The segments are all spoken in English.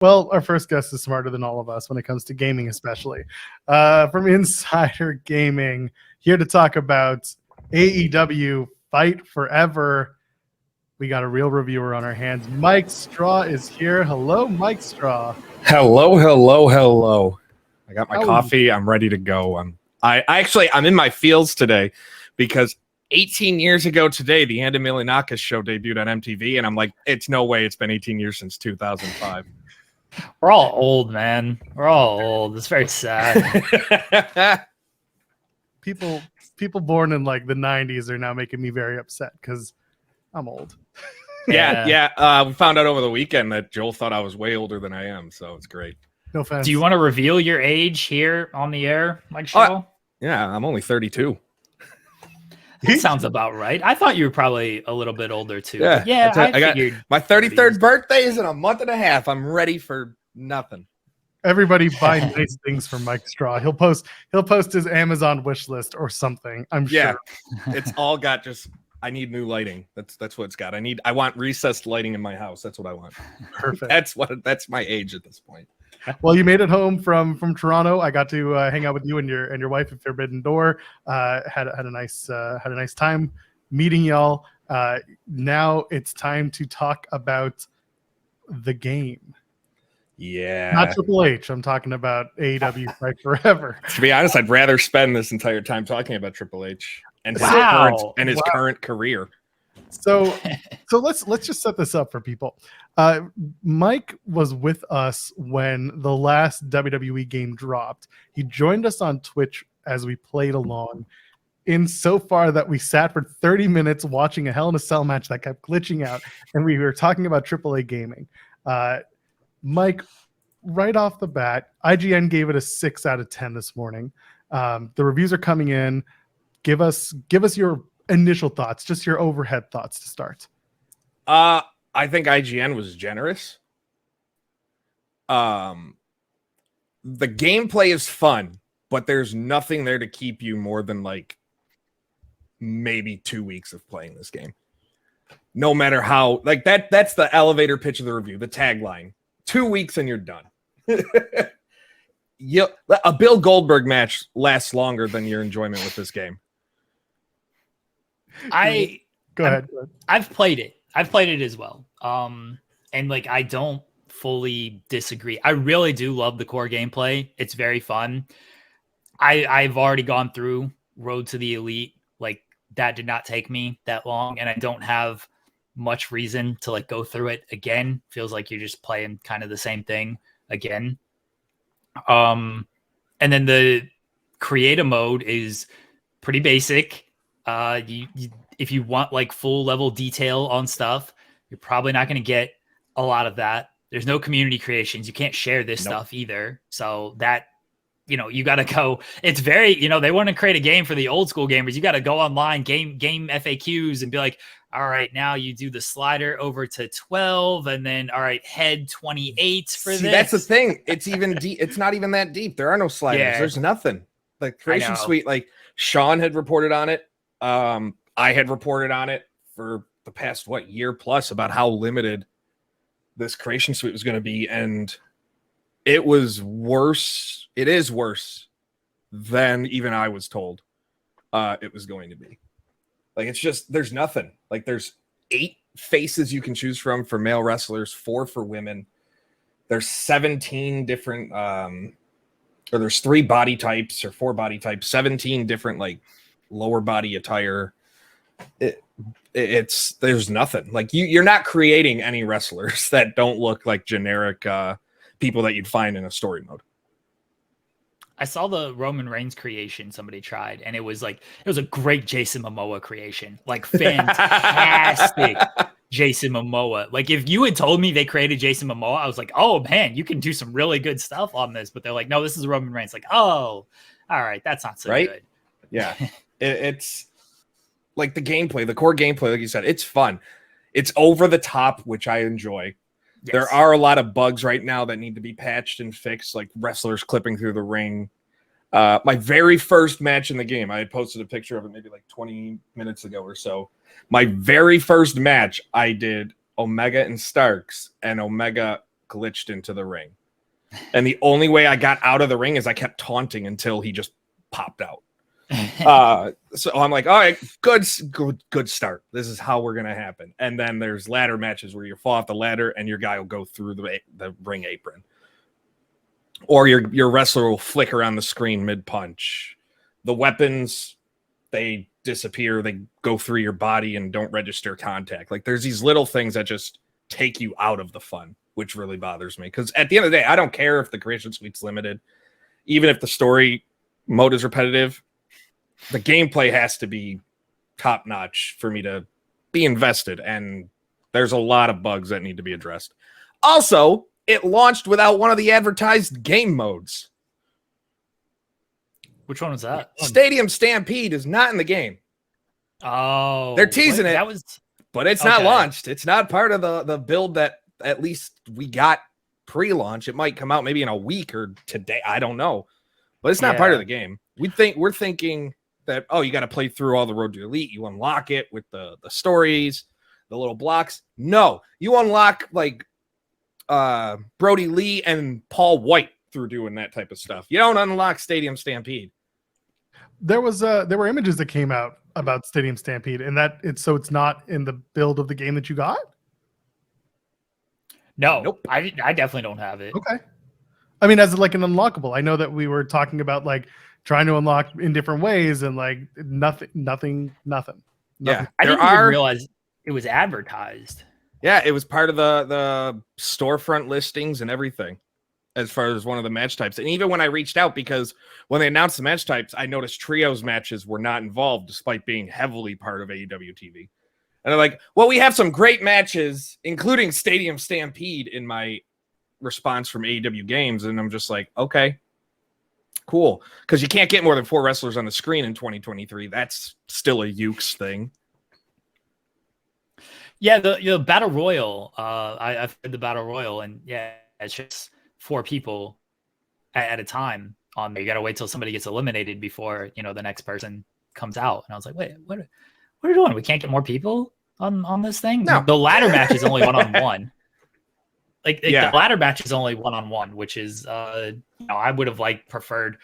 Well, our first guest is smarter than all of us when it comes to gaming, especially. From Insider Gaming, here to talk about AEW Fight Forever. We got a real reviewer on our hands. Mike Straw is here. Hello, Mike Straw. Hello. I got my coffee. I'm ready to go. I'm in my feels today because 18 years ago today, the Andy Milonakis show debuted on MTV, and I'm like, it's no way it's been 18 years since 2005. We're all old, man. We're all old. It's very sad. People born in like the 90s are now making me very upset because I'm old. Yeah. We found out over the weekend that Joel thought I was way older than I am, so it's great. No offense. Do you want to reveal your age here on the air, Mike Shaw? Yeah, I'm only 32. That sounds about right. I thought you were probably a little bit older too. Yeah, I figured. Got my 33rd birthday is in a month and a half. I'm ready for nothing. Everybody buy nice things for Mike Straw. He'll post his Amazon wish list or something. I'm sure. It's all got I need new lighting. That's what it's got. I want recessed lighting in my house. That's what I want. Perfect. That's my age at this point. Well, you made it home from Toronto. I got to hang out with you and your wife at Forbidden Door. Had a nice time meeting y'all. Now it's time to talk about the game. Yeah. Not Triple H. I'm talking about AEW Fight Forever. To be honest, I'd rather spend this entire time talking about Triple H and his current career. So let's just set this up for people. Mike was with us when the last WWE game dropped. He joined us on Twitch as we played along, insofar that we sat for 30 minutes watching a Hell in a Cell match that kept glitching out, and we were talking about AAA gaming. Mike, right off the bat, IGN gave it a 6 out of 10 this morning. The reviews are coming in. Give us your initial thoughts, just your overhead thoughts to start. I think IGN was generous. The gameplay is fun, but there's nothing there to keep you more than like maybe 2 weeks of playing this game. No matter how that's the elevator pitch of the review, the tagline. 2 weeks and you're done. A Bill Goldberg match lasts longer than your enjoyment with this game. Go ahead. I've played it. I've played it as well. And like I don't fully disagree. I really do love the core gameplay. It's very fun. I've already gone through Road to the Elite. Like that did not take me that long, and I don't have much reason to like go through it again. Feels like you're just playing kind of the same thing again. And then the creative mode is pretty basic. If you want like full level detail on stuff, you're probably not going to get a lot of that. There's no community creations. You can't share this stuff either. So that, you got to go. It's very, they want to create a game for the old school gamers. You got to go online, game FAQs and be like, all right, now you do the slider over to 12 and then, all right, head 28 for this. That's the thing. It's even deep. It's not even that deep. There are no sliders. Yeah. There's nothing. The creation suite, like Sean had reported on it. I had reported on it for the past year plus about how limited this creation suite was going to be, and it was worse. It is worse than even I was told it was going to be. Like it's just there's nothing. Like there's 8 faces you can choose from for male wrestlers, 4 for women. There's 17 different or there's 3 body types or 4 body types, 17 different like lower body attire. There's nothing. Like you're not creating any wrestlers that don't look like generic people that you'd find in a story mode. I saw the Roman Reigns creation somebody tried, and it was a great Jason Momoa creation, like fantastic Jason Momoa. Like if you had told me they created Jason Momoa, I was like, oh man, you can do some really good stuff on this. But they're like, no, this is Roman Reigns. Like, oh, all right, that's not so good. Yeah, it's like the gameplay, the core gameplay, like you said, it's fun. It's over the top, which I enjoy. Yes. There are a lot of bugs right now that need to be patched and fixed, like wrestlers clipping through the ring. My very first match in the game, I had posted a picture of it maybe like 20 minutes ago or so. My very first match, I did Omega and Starks, and Omega glitched into the ring. And the only way I got out of the ring is I kept taunting until he just popped out. So I'm like, all right, good start. This is how we're gonna happen. And then there's ladder matches where you fall off the ladder and your guy will go through the ring apron, or your wrestler will flicker on the screen mid punch. The weapons, they disappear, they go through your body and don't register contact. Like there's these little things that just take you out of the fun, which really bothers me. Because at the end of the day, I don't care if the creation suite's limited, even if the story mode is repetitive. The gameplay has to be top notch for me to be invested, and there's a lot of bugs that need to be addressed. Also, it launched without one of the advertised game modes. Which one was that? Stadium Stampede is not in the game. Oh, they're teasing it. That was, but it's not launched. It's not part of the build that at least we got pre-launch. It might come out maybe in a week or today. I don't know, but it's not part of the game. We're thinking that, oh, you got to play through all the Road to Elite. You unlock it with the stories, the little blocks. No, you unlock like Brody Lee and Paul White through doing that type of stuff. You don't unlock Stadium Stampede. There were images that came out about Stadium Stampede, and it's not in the build of the game that you got. No, nope. I definitely don't have it. Okay. I mean, as like an unlockable, I know that we were talking about like trying to unlock in different ways, and like nothing. Yeah, I didn't even realize it was advertised. Yeah, it was part of the storefront listings and everything, as far as one of the match types. And even when I reached out, because when they announced the match types, I noticed trios matches were not involved, despite being heavily part of AEW TV. And they're like, well, we have some great matches, including Stadium Stampede, in my response from AEW Games. And I'm just like, okay, cool. Because you can't get more than 4 wrestlers on the screen in 2023. That's still a Ukes thing. Yeah, the Battle Royal. I've heard the Battle Royal, and yeah, it's just 4 people at a time on there. You got to wait till somebody gets eliminated before, the next person comes out. And I was like, wait, what are we doing? We can't get more people on this thing? No. The ladder match is only 1-on-1. Like the ladder match is only 1-on-1, which is, I would have preferred.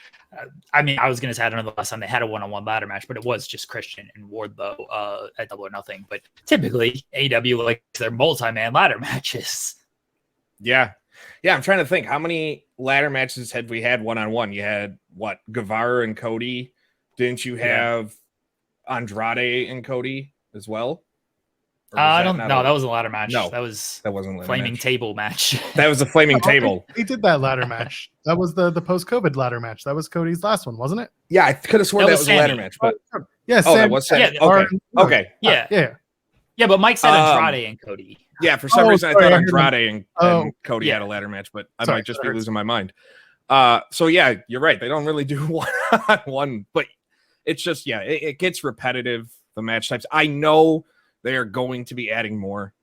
I was going to say, I don't know the last time they had a 1-on-1 ladder match, but it was just Christian and Wardlow at Double or Nothing. But typically, AEW likes their multi-man ladder matches. Yeah. Yeah, I'm trying to think. How many ladder matches had we had 1-on-1? You had, Guevara and Cody? Didn't you have Andrade and Cody as well? I don't know. That was a ladder match. No, that wasn't a flaming match. Table match. That was a flaming table. He did that ladder match. That was the post-COVID ladder match. That was Cody's last one, wasn't it? Yeah, I could have sworn that was a ladder match. But yeah, that was Sammy. Okay. Yeah, but Mike said Andrade and Cody. Yeah, for some reason I thought Andrade and Cody had a ladder match, but I might just be losing my mind. So yeah, you're right. They don't really do 1-on-1, but it's just it gets repetitive. The match types. I know they are going to be adding more.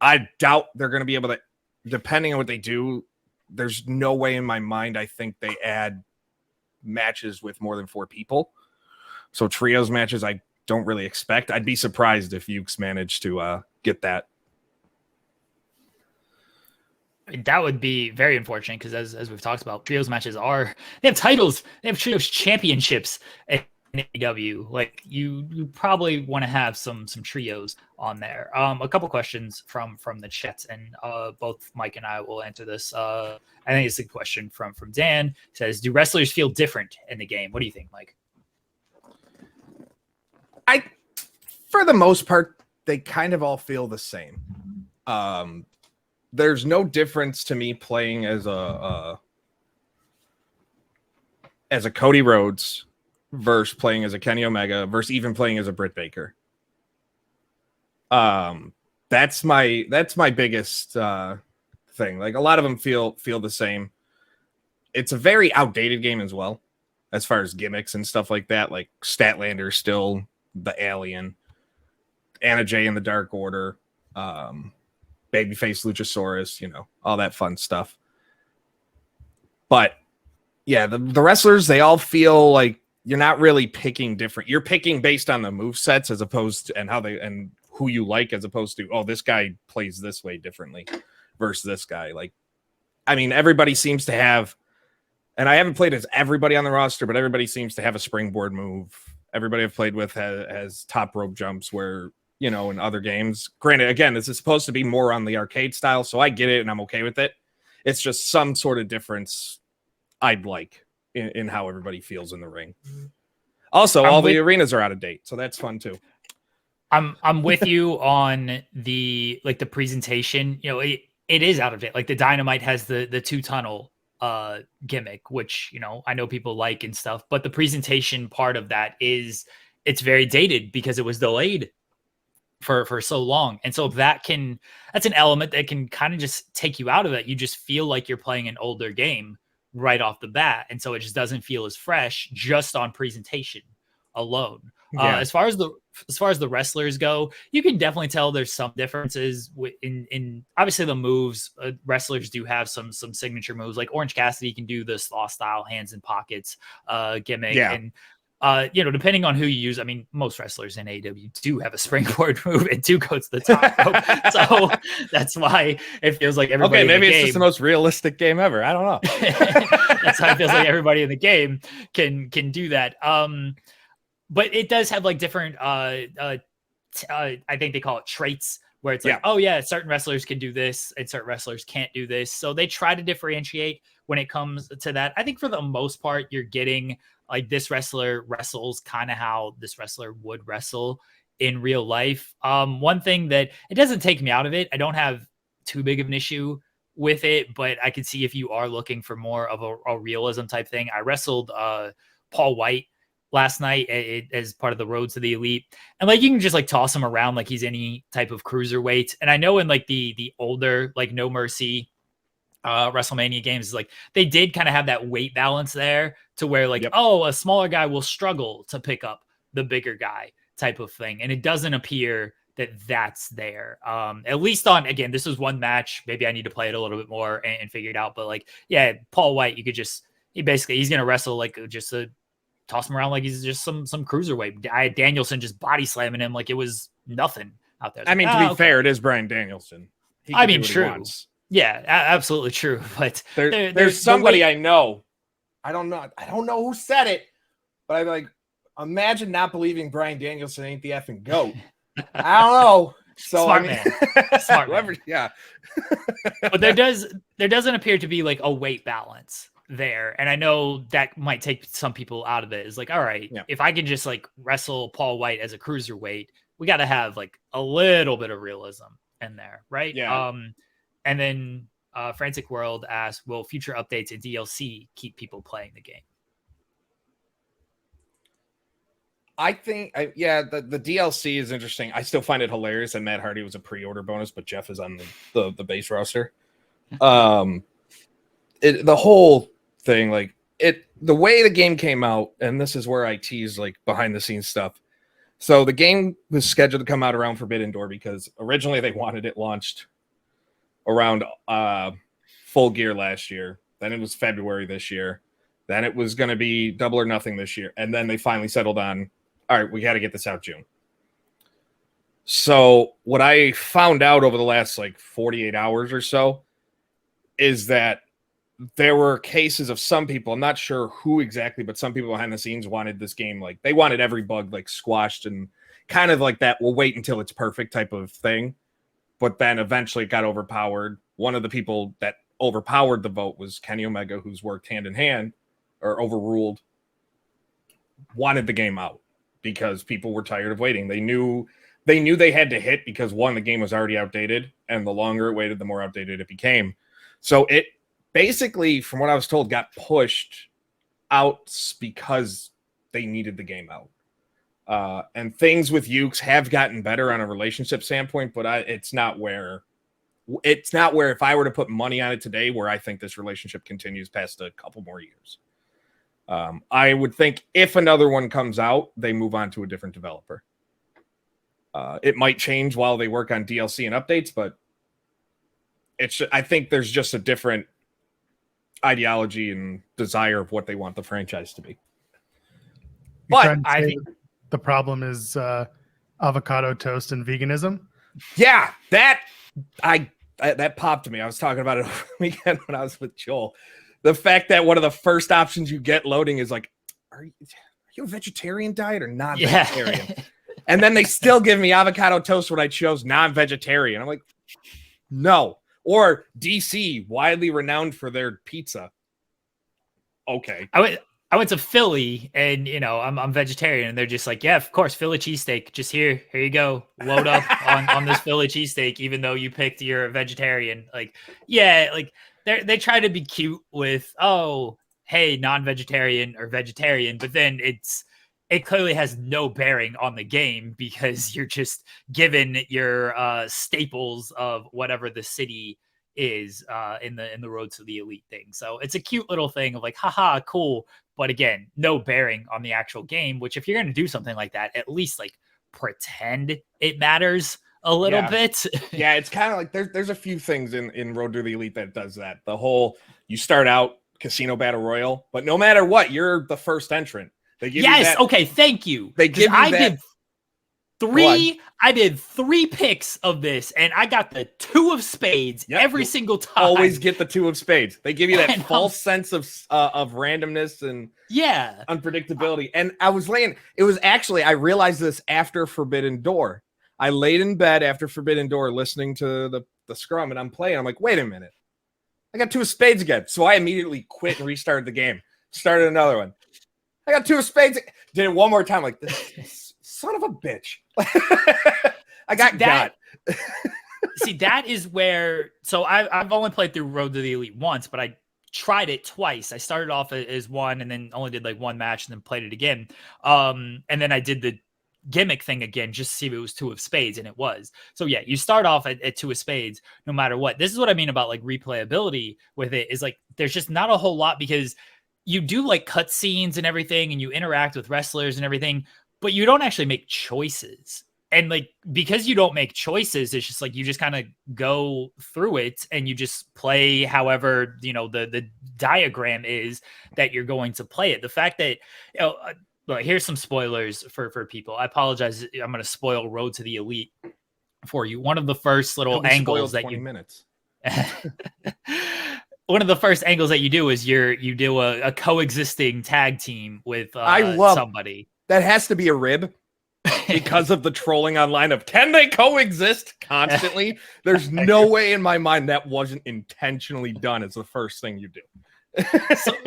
I doubt they're going to be able to, depending on what they do. There's no way in my mind I think they add matches with more than 4 people. So trios matches I don't really expect. I'd be surprised if Ukes managed to get that. That would be very unfortunate because as we've talked about, trios matches they have titles, they have trios championships in AEW. Like you probably want to have some trios on there. A couple questions from the chat, and both Mike and I will answer this. I think it's a question from Dan. It says, do wrestlers feel different in the game? What do you think, Mike? For the most part, they kind of all feel the same. There's no difference to me playing as a Cody Rhodes versus playing as a Kenny Omega versus even playing as a Britt Baker. That's my biggest thing. Like a lot of them feel the same. It's a very outdated game as well, as far as gimmicks and stuff like that. Like Statlander still the alien, Anna Jay in the Dark Order, Babyface Luchasaurus, all that fun stuff. But yeah, the wrestlers, they all feel like you're not really picking different. You're picking based on the move sets as opposed to, and who you like, as opposed to, oh, this guy plays this way differently versus this guy. Like I mean, everybody seems to have, and I haven't played as everybody on the roster, but everybody seems to have a springboard move. Everybody I've played with has top rope jumps where, in other games, granted, again, this is supposed to be more on the arcade style, so I get it and I'm okay with it. It's just some sort of difference I'd like in how everybody feels in the ring. Also, all the arenas are out of date, so that's fun too. I'm with you on the presentation. It is out of date. Like the Dynamite has the 2-tunnel gimmick, which I know people like and stuff, but the presentation part of that it's very dated because it was delayed for so long. And so that's an element that can kind of just take you out of it. You just feel like you're playing an older game right off the bat. And so it just doesn't feel as fresh just on presentation alone. Yeah. As far as the wrestlers go, you can definitely tell there's some differences in obviously the moves. Wrestlers do have some signature moves, like Orange Cassidy can do the slaw style hands in pockets gimmick. Yeah. And depending on who you use, I mean, most wrestlers in AEW do have a springboard move and do go to the top rope. So that's why it feels like everybody. Okay, maybe it's just the most realistic game ever. I don't know. That's how it feels like everybody in the game can do that. But it does have like different, I think they call it traits, where it's like, oh yeah, certain wrestlers can do this and certain wrestlers can't do this. So they try to differentiate when it comes to that. I think for the most part, you're getting like this wrestler wrestles kind of how this wrestler would wrestle in real life. One thing that it doesn't take me out of it, I don't have too big of an issue with it, but I could see if you are looking for more of a realism type thing. I wrestled Paul White last night as part of the Road to the Elite, and like you can just like toss him around like he's any type of cruiserweight. And I know in like the older like No Mercy WrestleMania games, like they did kind of have that weight balance there to where like a smaller guy will struggle to pick up the bigger guy type of thing, and it doesn't appear that that's there. At least on, again, this was one match. Maybe I need to play it a little bit more and figure it out. But like, yeah, Paul White, you could just he's gonna wrestle like just a toss him around like he's just some cruiserweight. I had Danielson just body slamming him like it was nothing out there. I mean, to be fair, it is Bryan Danielson. I mean, true. Yeah, absolutely true. But there's somebody I know. I don't know who said it, but I'm like, imagine not believing Bryan Danielson ain't the effing GOAT. I don't know. So Smart man. Smart man. Yeah. But there doesn't appear to be like a weight balance there, and I know that might take some people out of it. Is like, all right, if I can just like wrestle Paul White as a cruiserweight, we got to have like a little bit of realism in there, right? Yeah. And then Frantic World asked, will future updates and DLC keep people playing the game? I think, the DLC is interesting. I still find it hilarious that Matt Hardy was a pre-order bonus, but Jeff is on the base roster. The whole thing, like the way the game came out, and this is where I tease like behind the scenes stuff. So the game was scheduled to come out around Forbidden Door because originally they wanted it launched around Full Gear last year. Then it was February this year. Then it was going to be Double or Nothing this year. And then they finally settled on, all right, we got to get this out June. So what I found out over the last like 48 hours or so is that there were cases of some people, I'm not sure who exactly, but some people behind the scenes wanted this game, like they wanted every bug like squashed and kind of like that, we'll wait until it's perfect type of thing. But then eventually it got overpowered. One of the people that overpowered the vote was Kenny Omega, who's worked hand in hand or overruled, wanted the game out because people were tired of waiting. They knew they had to hit because one, the game was already outdated, and the longer it waited, the more outdated it became. So it basically, from what I was told, got pushed out because they needed the game out. And things with Ukes have gotten better on a relationship standpoint, but it's not where if I were to put money on it today, where I think this relationship continues past a couple more years. I would think if another one comes out, they move on to a different developer. It might change while they work on DLC and updates, but I think there's just a different ideology and desire of what they want the franchise to be. But I think the problem is avocado toast and veganism. Yeah, that I that popped to me. I was talking about it over the weekend when I was with Joel. The fact that one of the first options you get loading is like, are you a vegetarian diet or non-vegetarian? Yeah. And then they still give me avocado toast when I chose non-vegetarian. I'm like, no. Or DC, widely renowned for their pizza. Okay. I went to Philly, and I'm vegetarian, and they're just like, yeah, of course, Philly cheesesteak. Just here you go. Load up on this Philly cheesesteak, even though you picked you're a vegetarian. Like, yeah, like they try to be cute with, oh, hey, non-vegetarian or vegetarian, but then it clearly has no bearing on the game because you're just given your staples of whatever the city is in the Road to the Elite thing. So it's a cute little thing of like, haha, cool. But again, no bearing on the actual game, which if you're going to do something like that, at least like pretend it matters a little bit. Yeah, it's kind of like there's a few things in Road to the Elite that does that. The whole, you start out casino battle royal, but no matter what, you're the first entrant. They give you that, okay, thank you. They give you that. I did 3 picks of this, and I got the 2 of spades every single time. Always get the 2 of spades. They give you that false sense of randomness and unpredictability. And I realized this after Forbidden Door. I laid in bed after Forbidden Door listening to the scrum, and I'm playing. I'm like, wait a minute. I got 2 of spades again. So I immediately quit and restarted the game. Started another one. I got 2 of spades. Did it one more time. Like, this son of a bitch. I got. See, that is where. So I've only played through Road to the Elite once, but I tried it twice. I started off as one, and then only did like one match, and then played it again. And then I did the gimmick thing again just to see if it was 2 of spades, and it was. So yeah, you start off at 2 of spades no matter what. This is what I mean about like replayability with it, is like there's just not a whole lot, because you do like cut scenes and everything, and you interact with wrestlers and everything, but you don't actually make choices. And like, because you don't make choices, it's just like, you just kind of go through it and you just play however, the diagram is that you're going to play it. The fact that, look, here's some spoilers for people. I apologize. I'm going to spoil Road to the Elite for you. One of the first little angles that 20 minutes. One of the first angles that you do is you do a coexisting tag team with somebody. That has to be a rib because of the trolling online of, can they coexist constantly? There's no way in my mind that wasn't intentionally done as the first thing you do.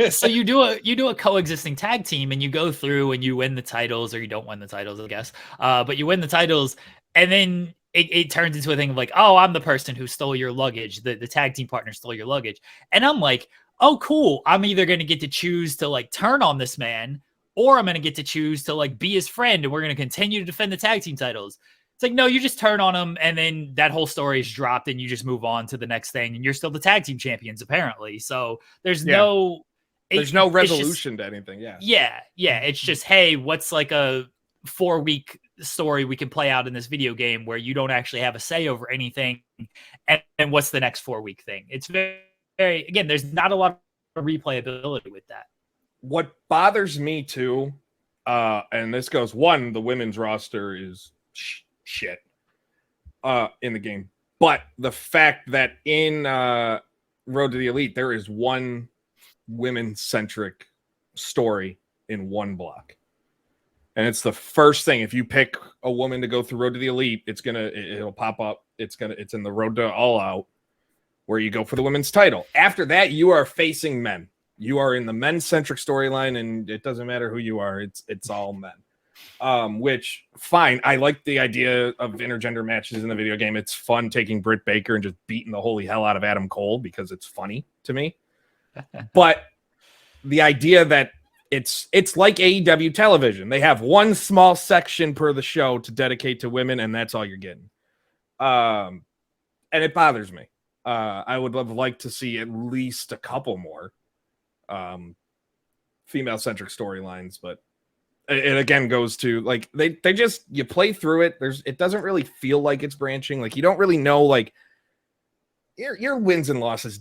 so you do a coexisting tag team, and you go through and you win the titles, or you don't win the titles, I guess. But you win the titles, and then it turns into a thing of like, oh, I'm the person who stole your luggage. The tag team partner stole your luggage. And I'm like, oh, cool. I'm either going to get to choose to like turn on this man, or I'm going to get to choose to like be his friend, and we're going to continue to defend the tag team titles. It's like, no, you just turn on him, and then that whole story is dropped, and you just move on to the next thing, and you're still the tag team champions, apparently. So there's no resolution to anything. Yeah. It's just, hey, what's like a 4-week story we can play out in this video game where you don't actually have a say over anything, and what's the next 4-week thing? It's very, very, again, there's not a lot of replayability with that. What bothers me too, and this goes, one, the women's roster is shit in the game, but the fact that in Road to the Elite there is one women-centric story in one block. And it's the first thing. If you pick a woman to go through Road to the Elite, it'll pop up. It's in the Road to All Out, where you go for the women's title. After that, you are facing men. You are in the men-centric storyline, and it doesn't matter who you are. It's all men. Which, fine. I like the idea of intergender matches in the video game. It's fun taking Britt Baker and just beating the holy hell out of Adam Cole because it's funny to me. But the idea that it's like AEW television. They have one small section per the show to dedicate to women, and that's all you're getting. And it bothers me. I would have liked to see at least a couple more female-centric storylines, but it again goes to like they just, you play through it. It doesn't really feel like it's branching. Like, you don't really know, like your wins and losses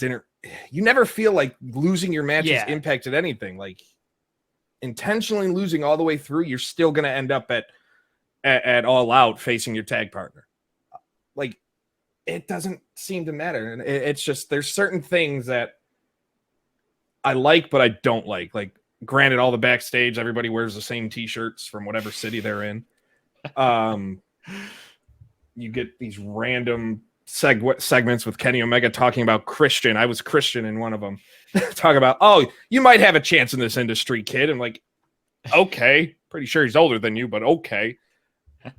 you never feel like losing your matches impacted anything. Like, intentionally losing all the way through, you're still going to end up at All Out facing your tag partner. Like, it doesn't seem to matter. And it's just, there's certain things that I like, but I don't like. Like, granted, all the backstage, everybody wears the same t-shirts from whatever city they're in. You get these random segments with Kenny Omega talking about Christian. I was Christian in one of them. Talk about, oh, you might have a chance in this industry, kid. I'm like, okay, pretty sure he's older than you, but okay.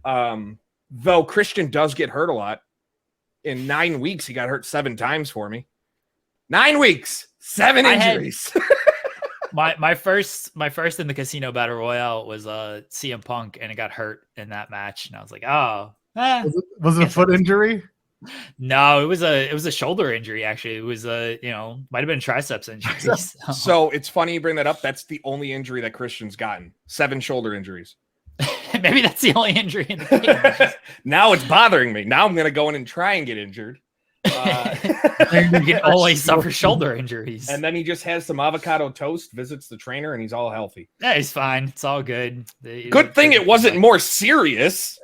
Though Christian does get hurt a lot. In 9 weeks, he got hurt 7 times for me. 9 weeks, 7 injuries. My first in the casino battle royale was CM Punk, and it got hurt in that match, and I was like, oh. Was it a foot injury? No, it was a shoulder injury. Actually, it was might have been triceps injury. So it's funny you bring that up. That's the only injury that Christian's gotten. 7 shoulder injuries. Maybe that's the only injury in the game. Now it's bothering me. Now I'm gonna go in and try and get injured. You can always suffer shoulder injuries. And then he just has some avocado toast, visits the trainer, and he's all healthy. Yeah, he's fine. It's all good. Good thing it wasn't more serious.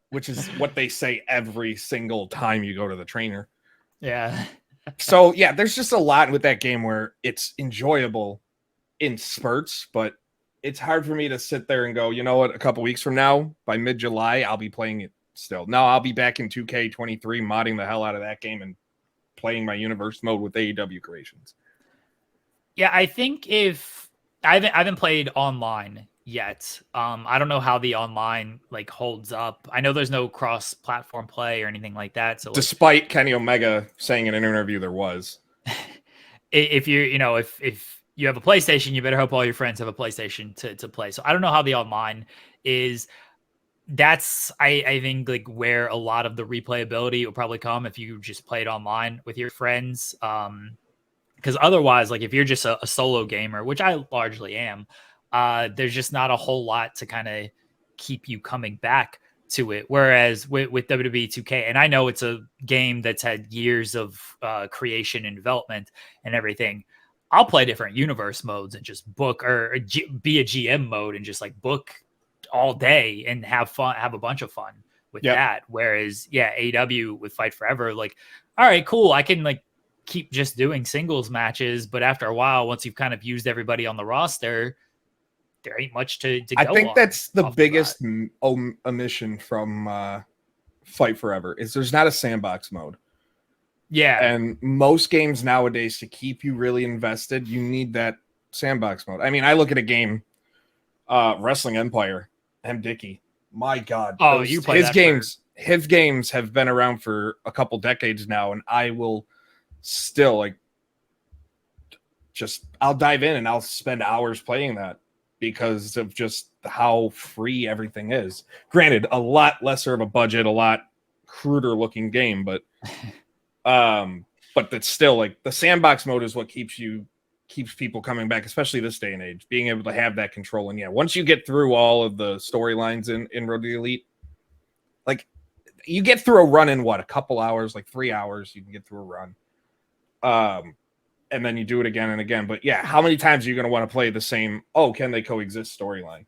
Which is what they say every single time you go to the trainer. Yeah. So yeah, there's just a lot with that game where it's enjoyable in spurts, but it's hard for me to sit there and go, you know what, a couple weeks from now, by mid-July, I'll be playing it still. No, I'll be back in 2K23 modding the hell out of that game and playing my universe mode with AEW creations. Yeah, I think if I haven't played online yet. I don't know how the online holds up. I know there's no cross-platform play or anything like that. So despite Kenny Omega saying in an interview there was. If you're, if you have a PlayStation, you better hope all your friends have a PlayStation to play. So I don't know how the online is. That's I think where a lot of the replayability will probably come if you just play it online with your friends. Because otherwise, if you're just a solo gamer, which I largely am, there's just not a whole lot to kind of keep you coming back to it. Whereas with WWE 2K, and I know it's a game that's had years of creation and development and everything, I'll play different universe modes and just book or be a GM mode and just book all day and have fun, have a bunch of fun with that. Whereas, AEW with Fight Forever, all right, cool. I can keep just doing singles matches, but after a while, once you've kind of used everybody on the roster, there ain't much to go I think on that's the biggest omission from Fight Forever is there's not a sandbox mode. Yeah. And most games nowadays, to keep you really invested, you need that sandbox mode. I mean, I look at a game, Wrestling Empire, M. Dickey. My God. Oh, you play his games have been around for a couple decades now, and I will still I'll dive in and I'll spend hours playing that because of just how free everything is. Granted, a lot lesser of a budget, a lot cruder looking game, but that's still the sandbox mode is what keeps people coming back, especially this day and age, being able to have that control. And once you get through all of the storylines in Road to the Elite, you get through a run in a couple hours, 3 hours, you can get through a run. And then you do it again and again. But how many times are you going to want to play the same, can they coexist storyline?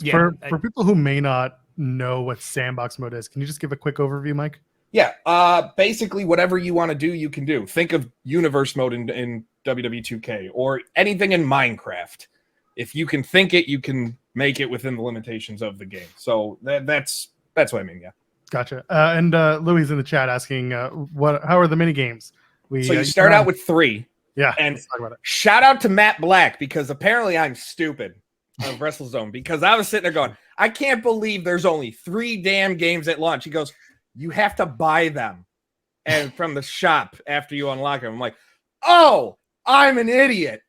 For people who may not know what sandbox mode is, can you just give a quick overview, Mike? Yeah. Basically, whatever you want to do, you can do. Think of universe mode in WWE 2K or anything in Minecraft. If you can think it, you can make it within the limitations of the game. So that's what I mean. Yeah. Gotcha. And Louis in the chat asking, how are the mini games? So you start out with 3. Yeah. And shout out to Matt Black, because apparently I'm stupid of WrestleZone, because I was sitting there going, I can't believe there's only 3 damn games at launch. He goes, you have to buy them and from the shop after you unlock them. I'm like, oh, I'm an idiot.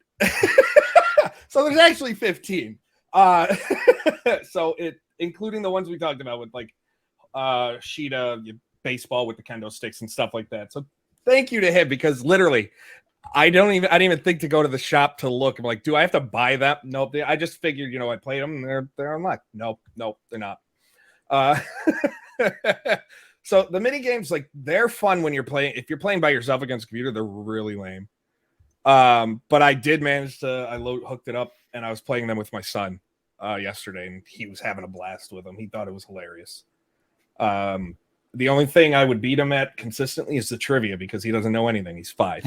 So there's actually 15. So it, including the ones we talked about with Sheeta, baseball with the kendo sticks and stuff like that. So thank you to him, because literally I didn't even think to go to the shop to look. I'm like, do I have to buy that? Nope. I just figured, I played them and they're unlocked. Nope, they're not. So the mini games, they're fun when you're playing. If you're playing by yourself against a computer, they're really lame. But I did manage to, hooked it up and I was playing them with my son yesterday, and he was having a blast with them. He thought it was hilarious. The only thing I would beat him at consistently is the trivia because he doesn't know anything. He's 5.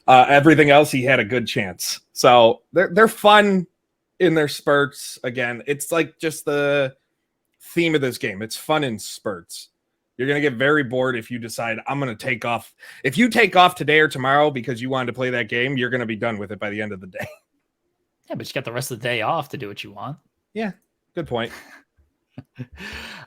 Everything else, he had a good chance. So they're fun in their spurts. Again, it's like just the theme of this game. It's fun in spurts. You're going to get very bored if you decide, I'm going to take off. If you take off today or tomorrow because you wanted to play that game, you're going to be done with it by the end of the day. Yeah, but you got the rest of the day off to do what you want. Yeah, good point.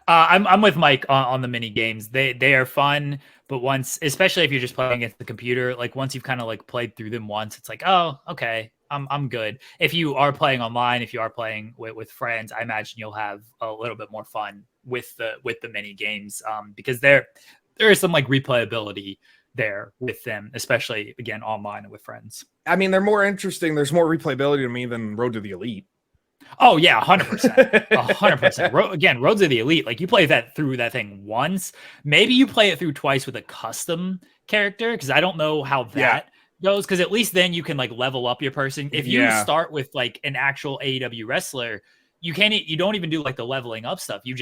I'm with Mike on the mini games. They are fun, but once, especially if you're just playing against the computer, like once you've kind of like played through them once, it's like, oh, okay, I'm good. If you are playing online, if you are playing with friends, I imagine you'll have a little bit more fun with the mini games, because there is some like replayability there with them, especially again online and with friends. I mean, they're more interesting. There's more replayability to me than Road to the Elite. Oh yeah, 100%, 100%. Again, Road to the Elite, like you play through that thing once, maybe you play it through twice with a custom character, because I don't know how that goes. Because at least then you can like level up your person. If you start with like an actual AEW wrestler, you don't even do like the leveling up stuff. You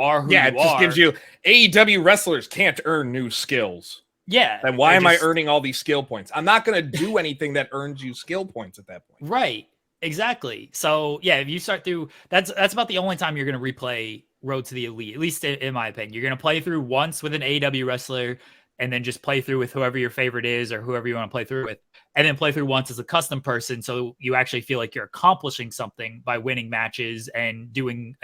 are who you are. It just gives you AEW wrestlers can't earn new skills. Yeah. Then why am I earning all these skill points? I'm not going to do anything that earns you skill points at that point. Right. Exactly. So yeah, if you start through, that's about the only time you're going to replay Road to the Elite, at least in my opinion. You're going to play through once with an AEW wrestler, and then just play through with whoever your favorite is or whoever you want to play through with, and then play through once as a custom person. So you actually feel like you're accomplishing something by winning matches and doing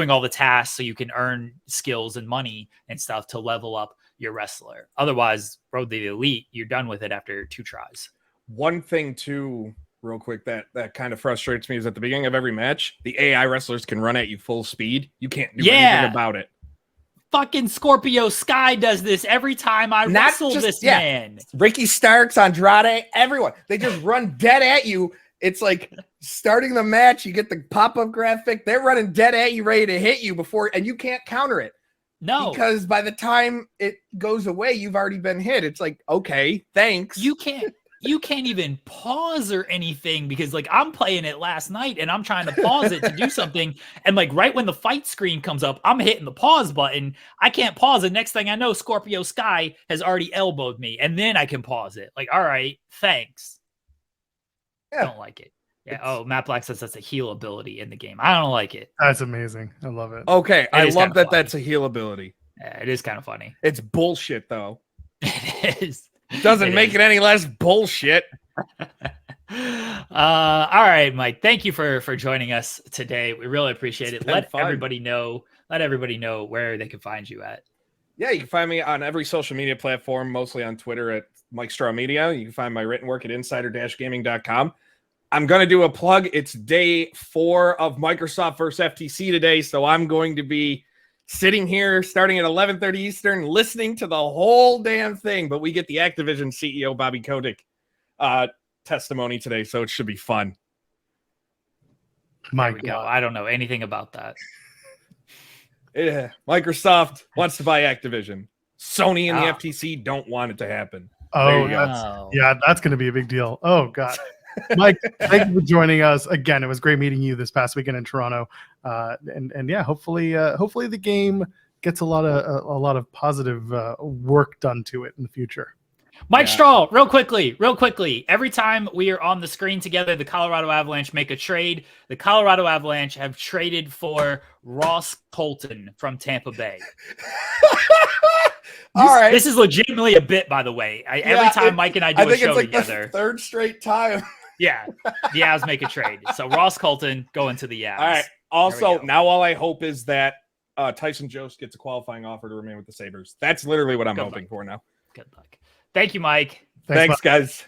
all the tasks, so you can earn skills and money and stuff to level up your wrestler. Otherwise, Road to the Elite, you're done with it after 2 tries. One thing too, real quick, that kind of frustrates me is at the beginning of every match, the AI wrestlers can run at you full speed. You can't do anything about it. Fucking Scorpio Sky does this every time I wrestle this man. Ricky Starks, Andrade, everyone. They just run dead at you. It's like starting the match, you get the pop-up graphic. They're running dead at you, ready to hit you and you can't counter it. No. Because by the time it goes away, you've already been hit. It's like, okay, thanks. You can't even pause or anything, because like I'm playing it last night and I'm trying to pause it to do something, and like right when the fight screen comes up, I'm hitting the pause button. I can't pause it. Next thing I know, Scorpio Sky has already elbowed me, and then I can pause it. Like, all right, thanks. Yeah. Don't like it. Yeah. Oh, Matt Black says that's a heal ability in the game. I don't like it. That's amazing. I love it. Okay, I love that. That's a heal ability. Yeah, it is kind of funny. It's bullshit though. It is. Doesn't make it any less bullshit. All right, Mike. Thank you for joining us today. We really appreciate it. Let everybody know where they can find you at. Yeah, you can find me on every social media platform, mostly on Twitter at Mike Straw Media. You can find my written work at insider-gaming.com. I'm going to do a plug. It's day 4 of Microsoft versus FTC today, so I'm going to be sitting here starting at 11:30 Eastern, listening to the whole damn thing. But we get the Activision CEO, Bobby Kotick, testimony today, so it should be fun. My God. I don't know anything about that. Yeah, Microsoft wants to buy Activision. Sony and the FTC don't want it to happen. Oh, that's going to be a big deal. Oh, God. Mike, thank you for joining us again. It was great meeting you this past weekend in Toronto, and yeah, hopefully the game gets a lot of positive work done to it in the future. Mike Straw, real quickly. Every time we are on the screen together, the Colorado Avalanche make a trade. The Colorado Avalanche have traded for Ross Colton from Tampa Bay. This is legitimately a bit, by the way. Every time Mike and I do a show together, the 3rd straight time. Yeah, the Avs make a trade. So Ross Colton going to the Avs. All right. Also, now all I hope is that Tyson Jost gets a qualifying offer to remain with the Sabres. That's literally what I'm hoping for now. Good luck. Thank you, Mike. Thanks, guys.